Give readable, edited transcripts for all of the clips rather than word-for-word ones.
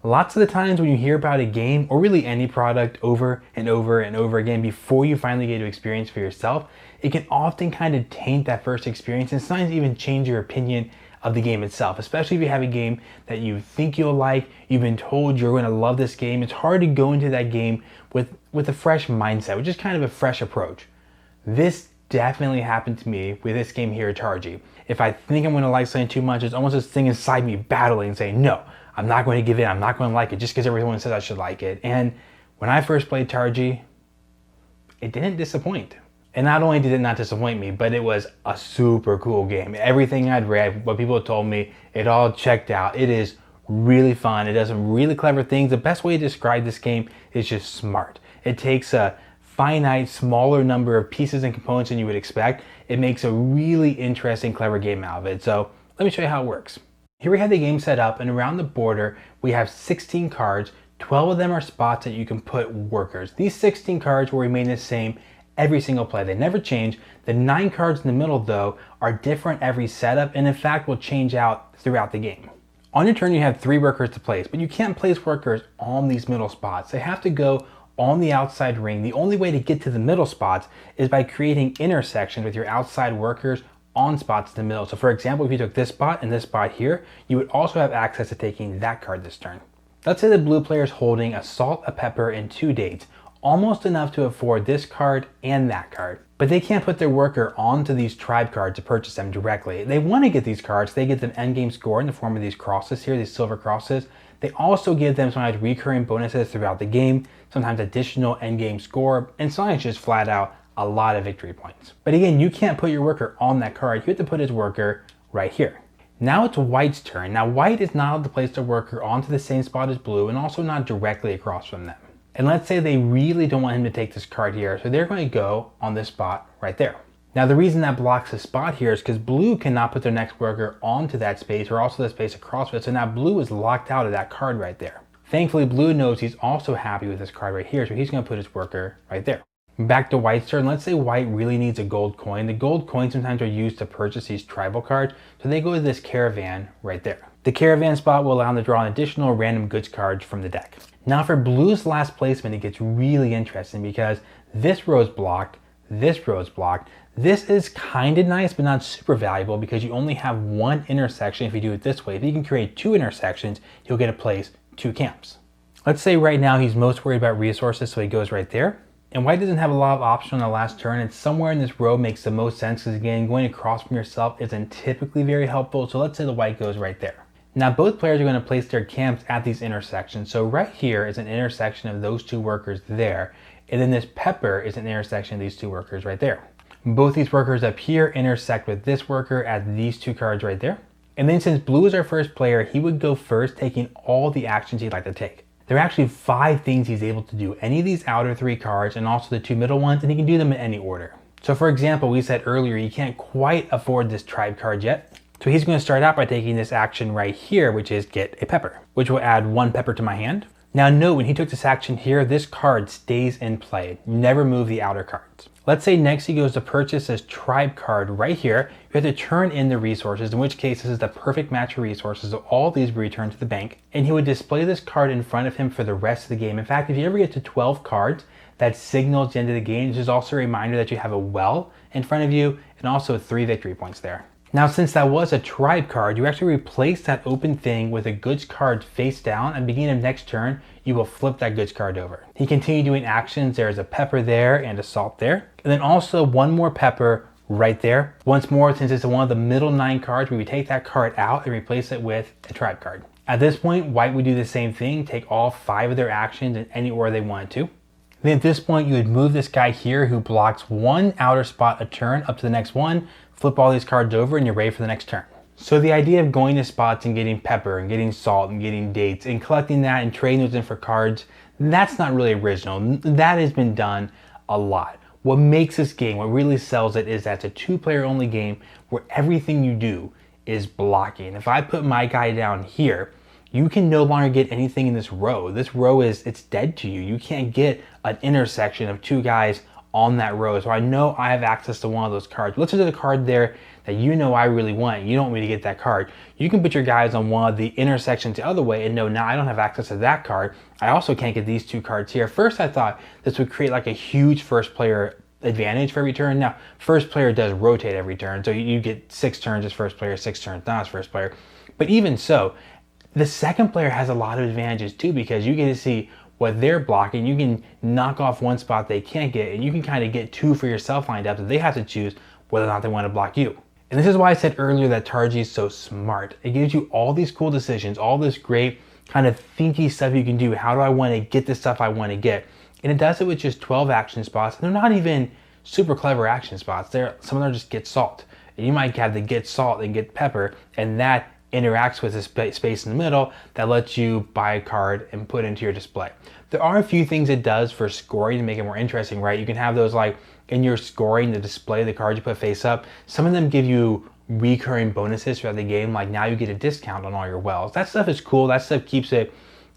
Lots of the times when you hear about a game or really any product over and over and over again before you finally get to experience for yourself, it can often kind of taint that first experience and sometimes even change your opinion of the game itself, especially if you have a game that you think you'll like, you've been told you're going to love this game. It's hard to go into that game with a fresh mindset, which is kind of a fresh approach. This definitely happened to me with this game here, Targi. If I think I'm going to like something too much, it's almost this thing inside me battling saying, no, I'm not going to give in, I'm not going to like it just because everyone says I should like it. And when I first played Targi, it didn't disappoint. And not only did it not disappoint me, but it was a super cool game. Everything I'd read, what people had told me, it all checked out. It is really fun. It does some really clever things. The best way to describe this game is just smart. It takes a finite, smaller number of pieces and components than you would expect. It makes a really interesting, clever game out of it. So let me show you how it works. Here we have the game set up, and around the border, we have 16 cards. 12 of them are spots that you can put workers. These 16 cards will remain the same every single play. They never change. The 9 cards in the middle, though, are different every setup, and in fact will change out throughout the game. On your turn, you have 3 workers to place, but you can't place workers on these middle spots. They have to go on the outside ring. The only way to get to the middle spots is by creating intersections with your outside workers on spots in the middle. So for example, if you took this spot and this spot here, you would also have access to taking that card this turn. Let's say the blue player is holding a salt, a pepper, and 2 dates, almost enough to afford this card and that card. But they can't put their worker onto these tribe cards to purchase them directly. They want to get these cards. They get them endgame score in the form of these crosses here, these silver crosses. They also give them sometimes recurring bonuses throughout the game, sometimes additional endgame score, and sometimes just flat out a lot of victory points. But again, you can't put your worker on that card. You have to put his worker right here. Now it's white's turn. Now white is not allowed to place their worker onto the same spot as blue and also not directly across from them. And let's say they really don't want him to take this card here, so they're going to go on this spot right there. Now the reason that blocks the spot here is because blue cannot put their next worker onto that space or also the space across it, so now blue is locked out of that card right there. Thankfully, blue knows he's also happy with this card right here, so he's going to put his worker right there. Back to white's turn. Let's say white really needs a gold coin. The gold coins sometimes are used to purchase these tribal cards, so they go to this caravan right there. The caravan spot will allow them to draw an additional random goods cards from the deck. Now for blue's last placement, it gets really interesting because this row is blocked, this row is blocked. This is kind of nice, but not super valuable because you only have 1 intersection if you do it this way. If you can create 2 intersections, you'll get to place 2 camps. Let's say right now he's most worried about resources, so he goes right there. And white doesn't have a lot of options on the last turn, and somewhere in this row makes the most sense because again, going across from yourself isn't typically very helpful. So let's say the white goes right there. Now both players are going to place their camps at these intersections. So right here is an intersection of those 2 workers there. And then this pepper is an intersection of these 2 workers right there. Both these workers up here intersect with this worker at these 2 cards right there. And then since blue is our first player, he would go first, taking all the actions he'd like to take. There are actually 5 things he's able to do. Any of these outer 3 cards and also the 2 middle ones, and he can do them in any order. So for example, we said earlier, he can't quite afford this tribe card yet. So he's going to start out by taking this action right here, which is get a pepper, which will add 1 pepper to my hand. Now note, when he took this action here, this card stays in play. Never move the outer cards. Let's say next he goes to purchase this tribe card right here. You have to turn in the resources, in which case this is the perfect match for resources. So all these will return to the bank. And he would display this card in front of him for the rest of the game. In fact, if you ever get to 12 cards, that signals the end of the game. This is also a reminder that you have a well in front of you and also 3 victory points there. Now, since that was a tribe card, you actually replace that open thing with a goods card face down. At the beginning of next turn, you will flip that goods card over. He continued doing actions. There's a pepper there and a salt there. And then also 1 more pepper right there. Once more, since it's one of the middle 9 cards, we would take that card out and replace it with a tribe card. At this point, white would do the same thing, take all 5 of their actions in any order they wanted to. Then at this point, you would move this guy here who blocks 1 outer spot a turn up to the next one, flip all these cards over, and you're ready for the next turn. So the idea of going to spots and getting pepper and getting salt and getting dates and collecting that and trading those in for cards, that's not really original. That has been done a lot. What makes this game, what really sells it, is that it's a 2-player only game where everything you do is blocking. If I put my guy down here, you can no longer get anything in this row. This row it's dead to you. You can't get an intersection of 2 guys on that row. So I know I have access to one of those cards. Let's look at the card there that you know I really want. You don't want me to get that card. You can put your guys on one of the intersections the other way and know now I don't have access to that card. I also can't get these two cards here. First, I thought this would create like a huge first player advantage for every turn. Now, first player does rotate every turn. So you get 6 turns as first player, 6 turns not as first player. But even so, the second player has a lot of advantages too, because you get to see what they're blocking. You can knock off one spot they can't get, and you can kind of get 2 for yourself lined up that they have to choose whether or not they want to block you. And this is why I said earlier that Targi is so smart. It gives you all these cool decisions, all this great kind of thinky stuff you can do. How do I want to get the stuff I want to get? And it does it with just 12 action spots. And they're not even super clever action spots. Some of them just get salt. And you might have the get salt and get pepper, and that interacts with the space in the middle that lets you buy a card and put into your display. There are a few things it does for scoring to make it more interesting, right? You can have those like in your scoring, the display, the cards you put face up. Some of them give you recurring bonuses throughout the game, like now you get a discount on all your wells. That stuff is cool. That stuff gives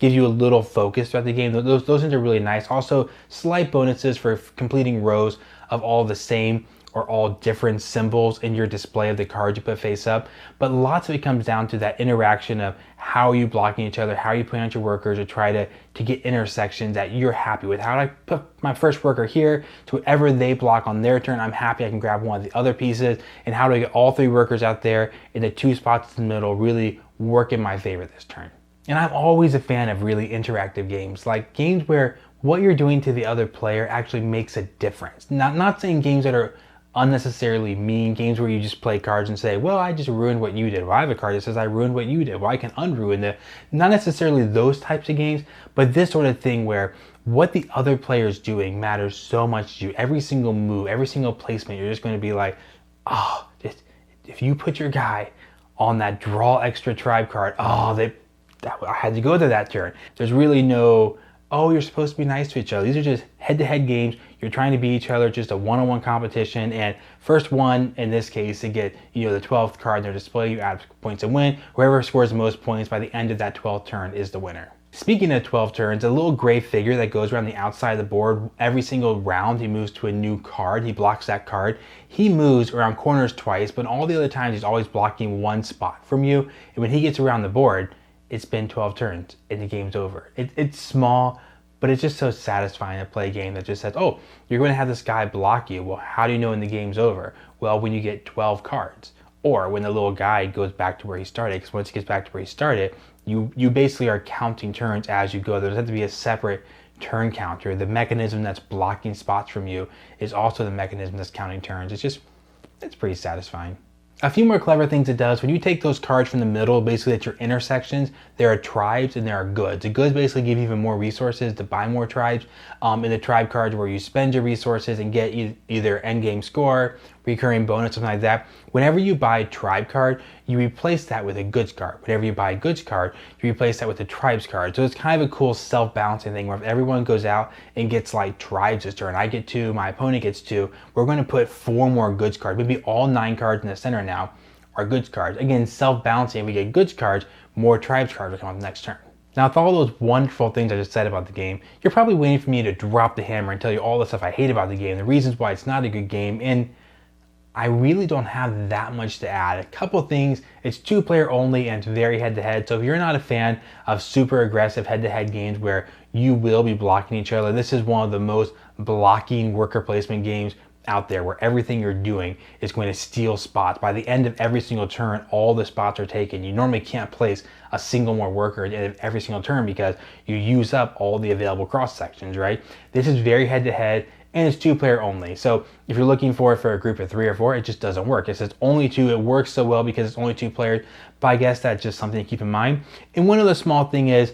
you a little focus throughout the game. Those things are really nice. Also, slight bonuses for completing rows of all the same or all different symbols in your display of the cards you put face up. But lots of it comes down to that interaction of how are you blocking each other, how are you putting out your workers to try to get intersections that you're happy with. How do I put my first worker here to whatever they block on their turn, I'm happy I can grab one of the other pieces, and how do I get all 3 workers out there in the 2 spots in the middle really work in my favor this turn. And I'm always a fan of really interactive games, like games where what you're doing to the other player actually makes a difference. Not saying games that are unnecessarily mean, games where you just play cards and say, well, I just ruined what you did. Well, I have a card that says I ruined what you did. Well, I can unruin it. Not necessarily those types of games, but this sort of thing where what the other player is doing matters so much to you. Every single move, every single placement, you're just going to be like, oh, if you put your guy on that draw extra tribe card, I had to go to that turn. There's really no, oh, you're supposed to be nice to each other. These are just head-to-head games. You're trying to beat each other, just a one-on-one competition. And first one, in this case, to get the 12th card in their display, you add points and win. Whoever scores the most points by the end of that 12th turn is the winner. Speaking of 12 turns, a little gray figure that goes around the outside of the board. Every single round, he moves to a new card. He blocks that card. He moves around corners twice, but all the other times he's always blocking one spot from you. And when he gets around the board, it's been 12 turns and the game's over. It's small, but it's just so satisfying to play a game that just says, oh, you're going to have this guy block you. Well, how do you know when the game's over? Well, when you get 12 cards, or when the little guy goes back to where he started, because once he gets back to where he started, you basically are counting turns as you go. There doesn't have to be a separate turn counter. The mechanism that's blocking spots from you is also the mechanism that's counting turns. It's pretty satisfying. A few more clever things it does, when you take those cards from the middle, basically at your intersections, there are tribes and there are goods. The goods basically give you even more resources to buy more tribes. In the tribe cards where you spend your resources and get either endgame score, recurring bonus, something like that. Whenever you buy a tribe card, you replace that with a goods card. Whenever you buy a goods card, you replace that with a tribes card. So it's kind of a cool self-balancing thing where if everyone goes out and gets like tribes this turn, I get 2, my opponent gets 2, we're going to put 4 more goods cards. Maybe all 9 cards in the center now are goods cards. Again, self-balancing. If we get goods cards, more tribes cards will come on the next turn. Now, with all those wonderful things I just said about the game, you're probably waiting for me to drop the hammer and tell you all the stuff I hate about the game, the reasons why it's not a good game, and I really don't have that much to add. A couple things, it's 2-player only and it's very head-to-head. So if you're not a fan of super aggressive head-to-head games where you will be blocking each other, this is one of the most blocking worker placement games out there where everything you're doing is going to steal spots. By the end of every single turn, all the spots are taken. You normally can't place a single more worker at the end of every single turn because you use up all the available cross sections, right? This is very head-to-head. And it's 2-player only. So if you're looking for it for a group of 3 or 4, it just doesn't work. It says only 2. It works so well because it's only 2 players, but I guess that's just something to keep in mind. And one other small thing is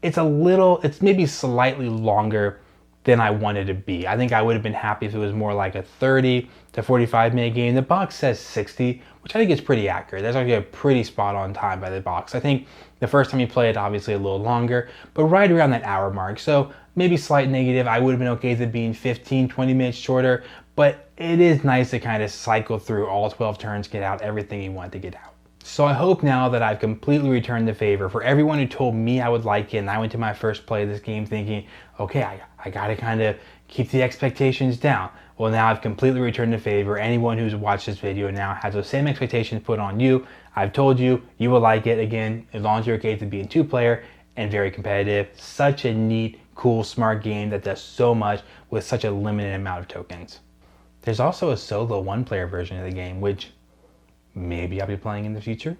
it's maybe slightly longer than I wanted to be. I think I would have been happy if it was more like a 30 to 45 minute game. The box says 60, which I think is pretty accurate. That's actually a pretty spot on time by the box. I think the first time you play it, obviously a little longer, but right around that hour mark. So maybe slight negative. I would have been okay with it being 15, 20 minutes shorter, but it is nice to kind of cycle through all 12 turns, get out everything you want to get out. So I hope now that I've completely returned the favor for everyone who told me I would like it, and I went to my first play of this game thinking, okay, I gotta kind of keep the expectations down. Well, now I've completely returned the favor. Anyone who's watched this video now has those same expectations put on you. I've told you, you will like it again, as long as you're okay to being 2-player and very competitive. Such a neat, cool, smart game that does so much with such a limited amount of tokens. There's also a solo 1-player version of the game, which maybe I'll be playing in the future.